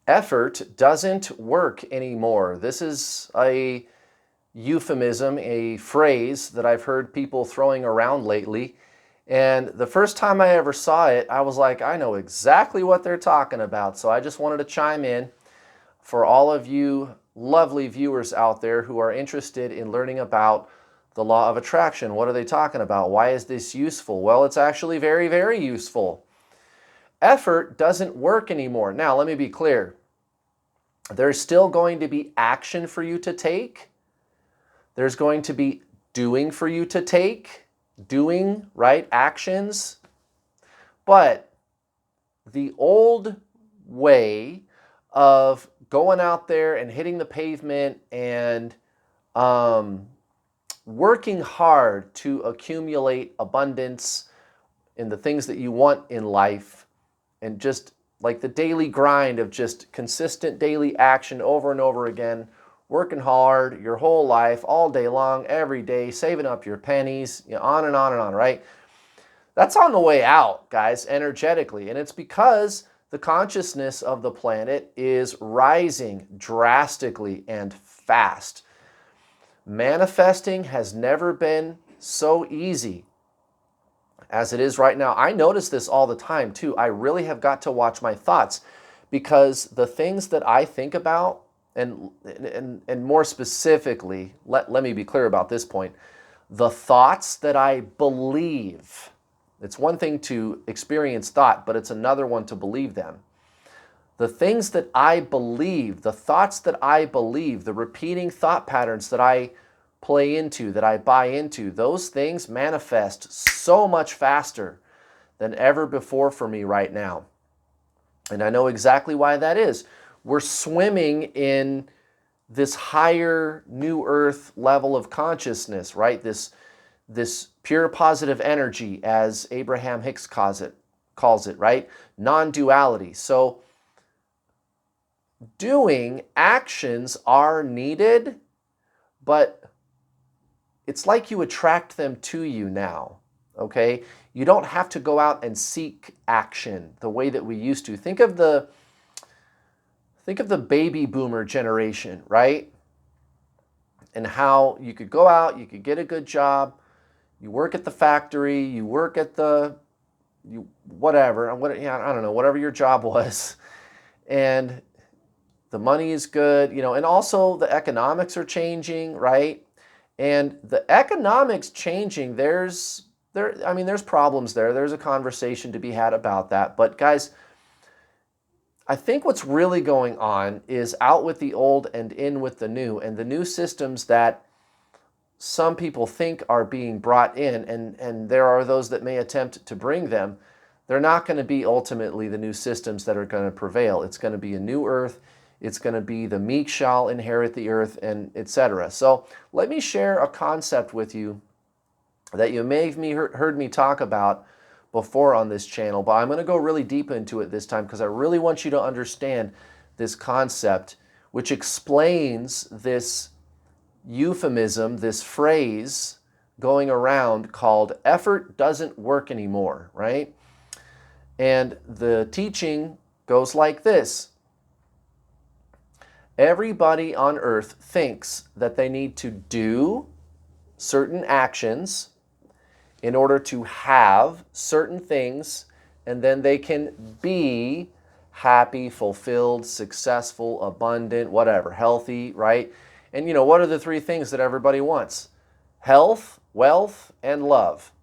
Effort doesn't work anymore. This is a euphemism, a phrase that I've heard people throwing around lately. And the first time I ever saw it, I was like, I know exactly what they're talking about. So I just wanted to chime in for all of you lovely viewers out there who are interested in learning about the law of attraction. What are they talking about? Why is this useful? Well, it's actually very, very useful. Effort doesn't work anymore. Now, let me be clear. There's still going to be action for you to take. There's going to be doing for you to take. Doing, right? Actions. But the old way of going out there and hitting the pavement and working hard to accumulate abundance in the things that you want in life, and just like the daily grind of just consistent daily action over and over again, working hard your whole life, all day long, every day, saving up your pennies, on and on and on, right? That's on the way out, guys, energetically. And it's because the consciousness of the planet is rising drastically and fast. Manifesting has never been so easy as it is right now. I notice this all the time too. I really have got to watch my thoughts, because the things that I think about, and more specifically, let me be clear about this point, the thoughts that I believe. It's one thing to experience thought, but it's another one to believe them. The things that I believe, the thoughts that I believe, the repeating thought patterns that I play into, that I buy into, those things manifest so much faster than ever before for me right now. And I know exactly why that is. We're swimming in this higher new earth level of consciousness, right? This pure positive energy, as Abraham Hicks calls it, right? Non-duality. So doing actions are needed, but it's like you attract them to you now, okay? You don't have to go out and seek action the way that we used to. Think of the baby boomer generation, right? And how you could go out, you could get a good job, you work at the factory, you work at whatever, I don't know, whatever your job was, and the money is good, and also the economics are changing, right? And the economics changing, there's problems there. There's a conversation to be had about that. But guys, I think what's really going on is out with the old and in with the new. And the new systems that some people think are being brought in, and there are those that may attempt to bring them, they're not going to be ultimately the new systems that are going to prevail. It's going to be a new earth. It's going to be the meek shall inherit the earth, and etc. So let me share a concept with you that you may have heard me talk about before on this channel, but I'm going to go really deep into it this time because I really want you to understand this concept, which explains this euphemism, this phrase going around called effort doesn't work anymore, right? And the teaching goes like this. Everybody on earth thinks that they need to do certain actions in order to have certain things, and then they can be happy, fulfilled, successful, abundant, whatever, healthy, right? And what are the three things that everybody wants? Health, wealth, and love.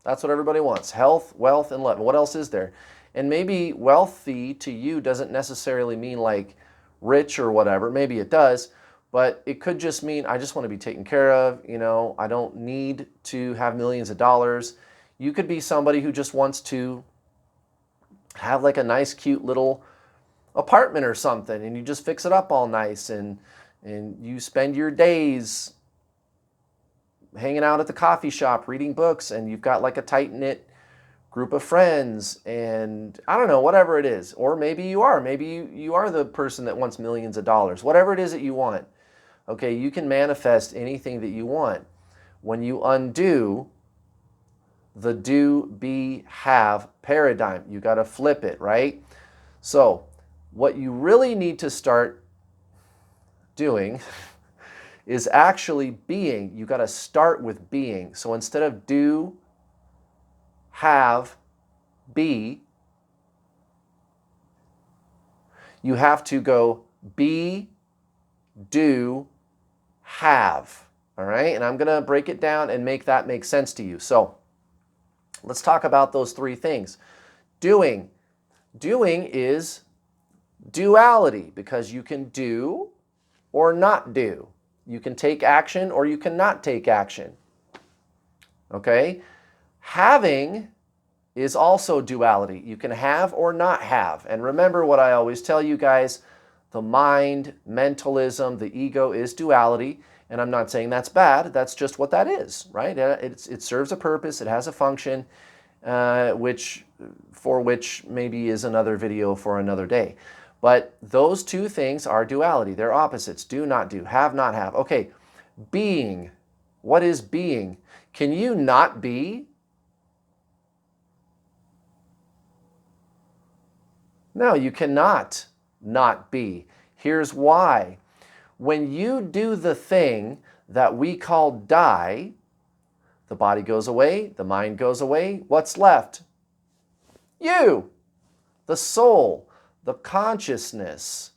That's what everybody wants. Health, wealth, and love. And what else is there? And maybe wealthy to you doesn't necessarily mean like rich or whatever. Maybe it does, but it could just mean I just want to be taken care of. I don't need to have millions of dollars. You could be somebody who just wants to have like a nice, cute little apartment or something, and you just fix it up all nice, and you spend your days hanging out at the coffee shop, reading books, and you've got like a tight-knit group of friends, and I don't know, whatever it is. Or maybe you are the person that wants millions of dollars. Whatever it is that you want, okay, you can manifest anything that you want when you undo the do, be, have paradigm. You got to flip it, right? So What you really need to start doing is actually being. You got to start with being. So instead of do, have, be, you have to go be, do, have. All right? And I'm going to break it down and make that make sense to you. So let's talk about those three things. Doing. Doing is duality because you can do or not do. You can take action or you cannot take action. Okay? Having is also duality. You can have or not have. And remember what I always tell you guys, the mind, mentalism, the ego is duality. And I'm not saying that's bad. That's just what that is, right? It serves a purpose. It has a function, which maybe is another video for another day. But those two things are duality. They're opposites. Do, not do. Have, not have. Okay, being. What is being? Can you not be? No, you cannot not be. Here's why. When you do the thing that we call die, the body goes away, the mind goes away. What's left? You, the soul, the consciousness.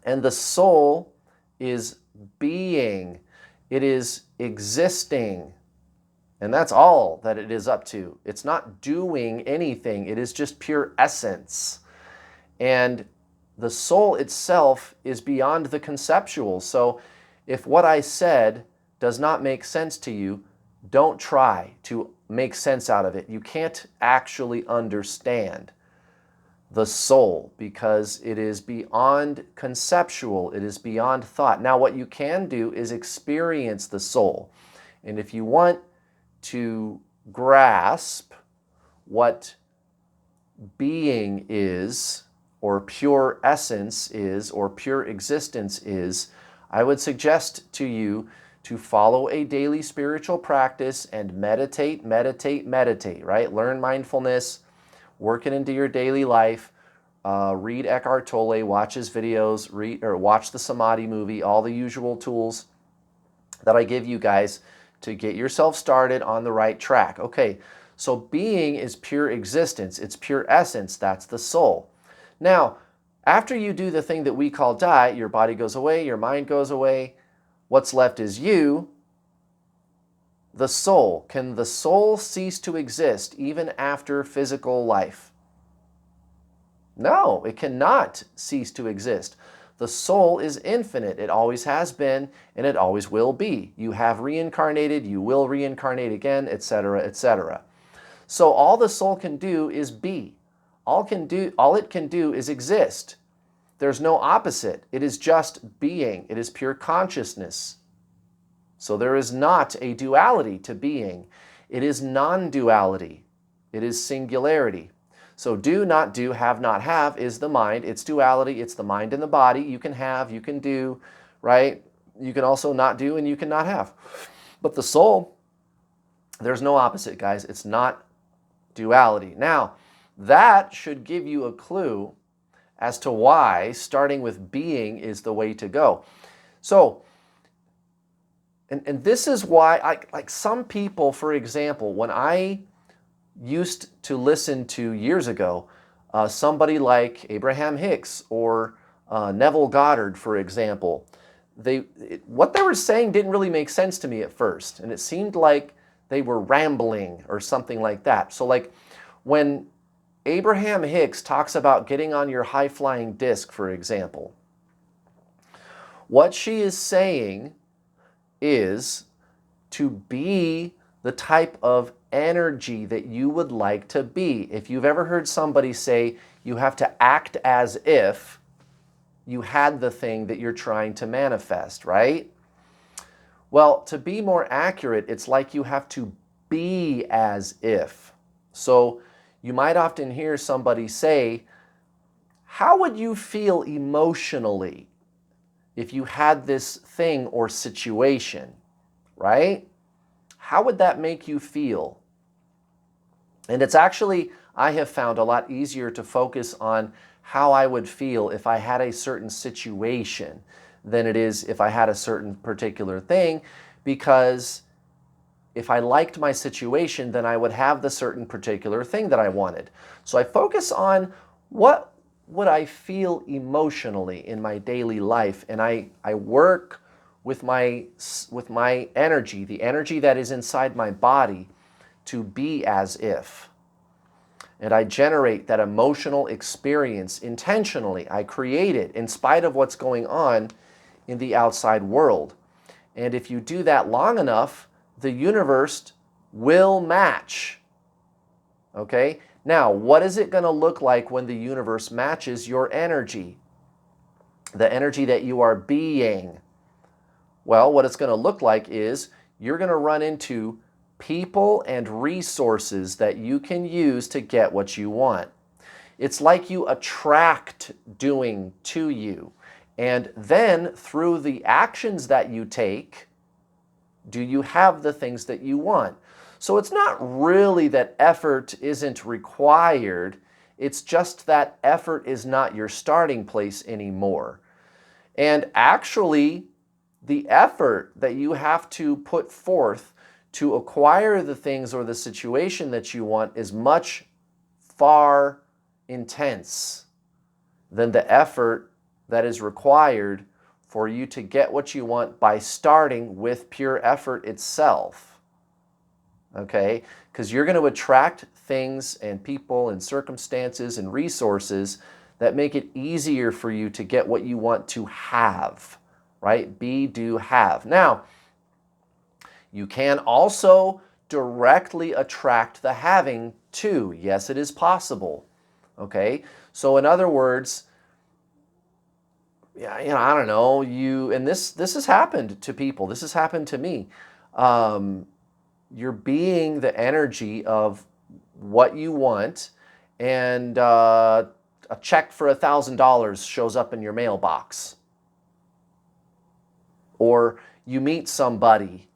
And the soul is being. It is existing. And that's all that it is up to. It's not doing anything. It is just pure essence. And the soul itself is beyond the conceptual. So if what I said does not make sense to you, don't try to make sense out of it. You can't actually understand the soul because it is beyond conceptual. It is beyond thought. Now, what you can do is experience the soul. And if you want to grasp what being is, or pure essence is, or pure existence is, I would suggest to you to follow a daily spiritual practice and meditate, right? Learn mindfulness, work it into your daily life, read Eckhart Tolle, watch his videos, watch the Samadhi movie, all the usual tools that I give you guys to get yourself started on the right track. Okay, so being is pure existence. It's pure essence. That's the soul. Now, after you do the thing that we call die, your body goes away, your mind goes away. What's left is you, the soul. Can the soul cease to exist even after physical life? No, it cannot cease to exist. The soul is infinite. It always has been, and it always will be. You have reincarnated, you will reincarnate again, etc., etc. So all the soul can do is be. All it can do is exist. There's no opposite. It is just being. It is pure consciousness. So there is not a duality to being. It is non-duality. It is singularity. So do, not do, have, not have is the mind. It's duality. It's the mind and the body. You can have, you can do, right? You can also not do and you can not have. But the soul, there's no opposite, guys. It's not duality. Now, that should give you a clue as to why starting with being is the way to go. So, and this is why, like some people, for example, when I used to listen to years ago, somebody like Abraham Hicks or Neville Goddard, for example, what they were saying didn't really make sense to me at first. And it seemed like they were rambling or something like that. So like when Abraham Hicks talks about getting on your high-flying disc, for example, what she is saying is to be the type of energy that you would like to be. If you've ever heard somebody say you have to act as if you had the thing that you're trying to manifest, right? Well, to be more accurate, it's like you have to be as if. So you might often hear somebody say, how would you feel emotionally if you had this thing or situation, right? How would that make you feel? And it's actually I have found a lot easier to focus on how I would feel if I had a certain situation than it is if I had a certain particular thing, because if I liked my situation, then I would have the certain particular thing that I wanted. So I focus on what would I feel emotionally in my daily life, and I work with my energy, the energy that is inside my body, to be as if. And I generate that emotional experience intentionally. I create it in spite of what's going on in the outside world. And if you do that long enough, the universe will match. Okay? Now, what is it going to look like when the universe matches your energy? The energy that you are being. Well, what it's going to look like is you're going to run into people and resources that you can use to get what you want. It's like you attract doing to you. And then through the actions that you take, do you have the things that you want? So it's not really that effort isn't required. It's just that effort is not your starting place anymore. And actually, the effort that you have to put forth to acquire the things or the situation that you want is much far intense than the effort that is required for you to get what you want by starting with pure effort itself. Okay? Because you're going to attract things and people and circumstances and resources that make it easier for you to get what you want to have. Right? Be, do, have. Now, you can also directly attract the having too. Yes, it is possible. Okay? So in other words, yeah, I don't know, and this has happened to people. This has happened to me. You're being the energy of what you want, and a check for $1,000 shows up in your mailbox. Or you meet somebody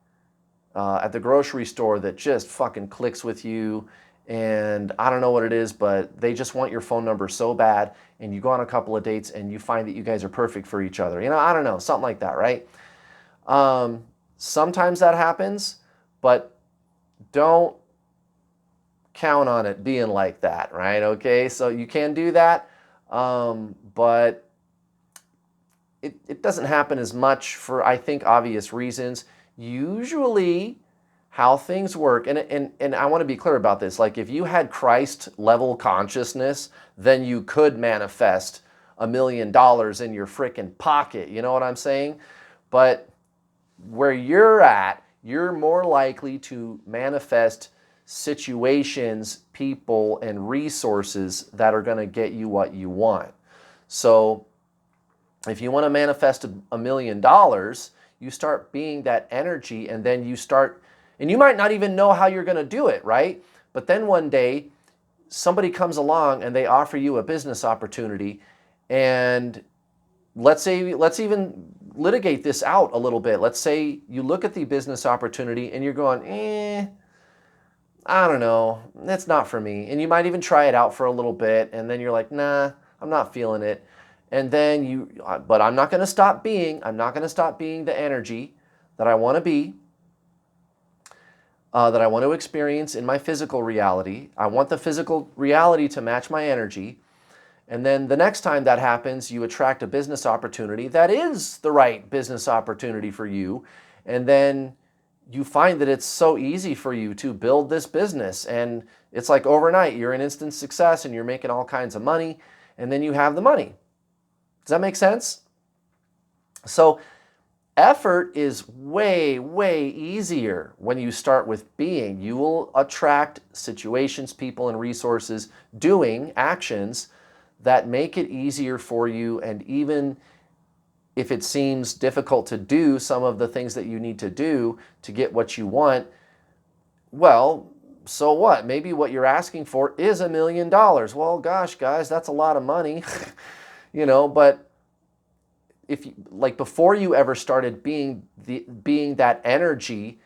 at the grocery store that just fucking clicks with you, and I don't know what it is, but they just want your phone number so bad, and you go on a couple of dates and you find that you guys are perfect for each other. I don't know, something like that, right? Sometimes that happens, but don't count on it being like that, right? Okay, so you can do that, but it doesn't happen as much for, I think, obvious reasons. Usually how things work, and I want to be clear about this, like if you had Christ level consciousness, then you could manifest $1 million in your frickin' pocket, you know what I'm saying? But where you're at, you're more likely to manifest situations, people, and resources that are going to get you what you want. So if you want to manifest $1 million, you start being that energy, and then you start, and you might not even know how you're going to do it, right? But then one day, somebody comes along and they offer you a business opportunity, and let's even litigate this out a little bit. Let's say you look at the business opportunity and you're going, I don't know, that's not for me. And you might even try it out for a little bit, and then you're like, nah, I'm not feeling it. And then but I'm not going to stop being the energy that I want to be, that I want to experience in my physical reality. I want the physical reality to match my energy. And then the next time that happens, you attract a business opportunity that is the right business opportunity for you. And then you find that it's so easy for you to build this business. And it's like overnight, you're an instant success and you're making all kinds of money. And then you have the money. Does that make sense? So effort is way, way easier when you start with being. You will attract situations, people, and resources, doing actions that make it easier for you. And even if it seems difficult to do some of the things that you need to do to get what you want, well, so what? Maybe what you're asking for is $1 million. Well, gosh, guys, that's a lot of money. But if you, like, before you ever started being that energy,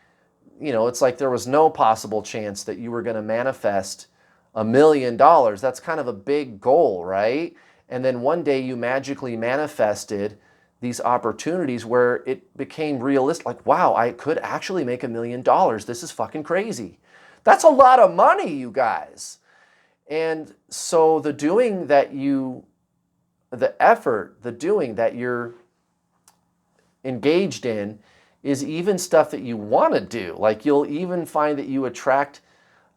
it's like there was no possible chance that you were going to manifest $1 million. That's kind of a big goal, right? And then one day you magically manifested these opportunities where it became realistic. Like, wow, I could actually make $1 million. This is fucking crazy. That's a lot of money, you guys. And so the effort, the doing that you're engaged in is even stuff that you want to do. Like, you'll even find that you attract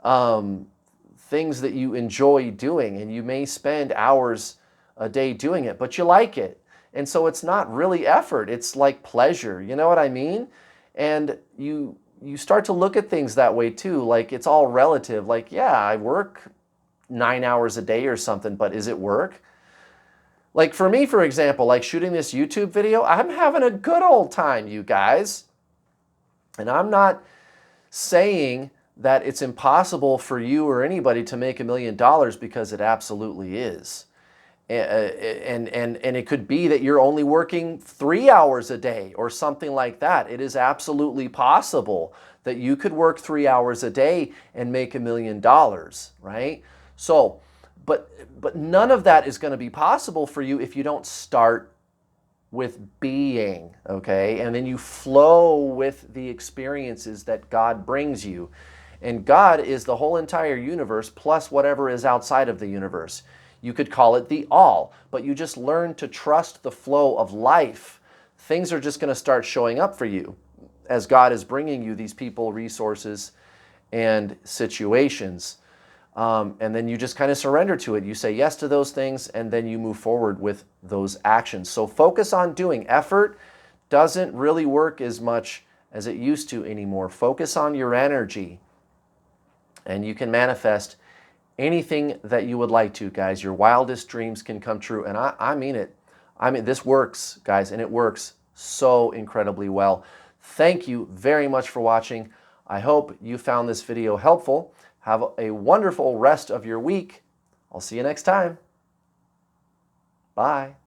things that you enjoy doing, and you may spend hours a day doing it, but you like it. And so it's not really effort, it's like pleasure. You know what I mean? And you start to look at things that way too. Like, it's all relative. Like, yeah, I work 9 hours a day or something, but is it work? Like, for me, for example, like shooting this YouTube video, I'm having a good old time, you guys. And I'm not saying that it's impossible for you or anybody to make $1 million, because it absolutely is. And it could be that you're only working 3 hours a day or something like that. It is absolutely possible that you could work 3 hours a day and make $1 million, right? So, but none of that is going to be possible for you if you don't start with being, okay? And then you flow with the experiences that God brings you. And God is the whole entire universe plus whatever is outside of the universe. You could call it the all, but you just learn to trust the flow of life. Things are just going to start showing up for you as God is bringing you these people, resources, and situations. And then you just kind of surrender to it. You say yes to those things, and then you move forward with those actions. So focus on doing. Effort doesn't really work as much as it used to anymore. Focus on your energy, and you can manifest anything that you would like to, guys. Your wildest dreams can come true. And I mean it. I mean, this works, guys, and it works so incredibly well. Thank you very much for watching. I hope you found this video helpful. Have a wonderful rest of your week. I'll see you next time. Bye.